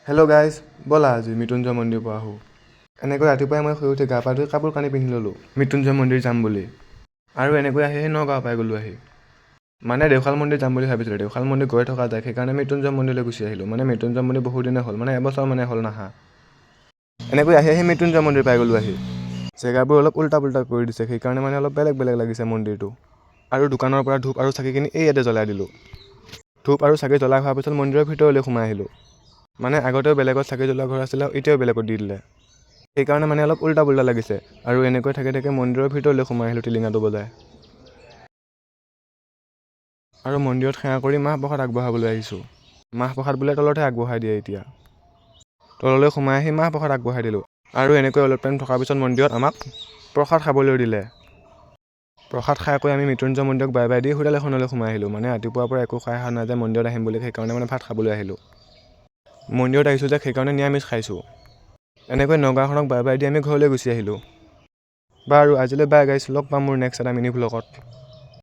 Hello' guys, ব'লা আজি মৃত্যুঞ্জয় মন্দিৰ পৰা আহোঁ। এনেকৈ ৰাতিপুৱাই মই শুই উঠি গা পা ধুই কাপোৰ কানি পিন্ধি ল'লোঁ মৃত্যুঞ্জয় মন্দিৰ যাম বুলি। আৰু এনেকৈ আহি নগাঁও পাই গ'লোঁ আহি। মানে দেওশাল মন্দিৰ যাম বুলি ভাবিছিলোঁ, দেওশাল মন্দিৰ গৈ থকা যায়, সেইকাৰণে মৃত্যুঞ্জয় মন্দিৰলৈ গুচি আহিলোঁ। মানে মৃত্যুঞ্জয় মন্দিৰ বহুত দিনে হ'ল, মানে এবছৰ মানে হ'ল নাহা। এনেকৈ আহি মৃত্যুঞ্জয় মন্দিৰ পাই গ'লোঁ আহি। জেগাবোৰ অলপ উল্টা পুল্টা কৰি দিছে, সেইকাৰণে মানে অলপ বেলেগ বেলেগ লাগিছে মন্দিৰটো। আৰু দোকানৰ পৰা ধূপ আৰু চাকিখিনি এই ইয়াতে জ্বলাই দিলোঁ। ধূপ আৰু চাকি জ্বলাই হোৱাৰ পিছত মন্দিৰৰ ভিতৰলৈ সোমাই আহিলোঁ। মানে আগতেও বেলেগত চাকি জ্বলোৱা ঘৰ আছিলে, এতিয়াও বেলেগত দি দিলে। সেইকাৰণে মানে অলপ উল্টা পুল্টা লাগিছে। আৰু এনেকৈ থাকি মন্দিৰৰ ভিতৰলৈ সোমাই আহিলোঁ টিলিঙাটো বজাই। আৰু মন্দিৰত সেৱা কৰি মাহ প্ৰসাদ আগবঢ়াবলৈ আহিছোঁ। মাহ প্ৰসাদ বোলে তলতহে আগবঢ়াই দিয়ে এতিয়া। তললৈ সোমাই আহি মাহ প্ৰসাদ আগবঢ়াই দিলোঁ। আৰু এনেকৈ অলপ টাইম থকাৰ পিছত মন্দিৰত আমাক প্ৰসাদ খাবলৈ দিলে। প্ৰসাদ খাই কৰি আমি Mrityunjay মন্দিৰক bye by the hotel এখনলৈ সোমাই আহিলোঁ। মানে ৰাতিপুৱাৰ পৰা একো খাই অহা নাই যে মন্দিৰত আহিম বুলি, সেইকাৰণে মানে ভাত খাবলৈ আহিলোঁ। মন্দিৰত আহিছোঁ যে সেইকাৰণে নিৰামিষ খাইছোঁ। এনেকৈ নগাঁওখনক বাই বাই দি আমি ঘৰলৈ গুচি আহিলোঁ। বাৰু আজিলৈ বাই গাইছ, লগ পাম মোৰ নেক্সট এটা মিনি ভ্লগত।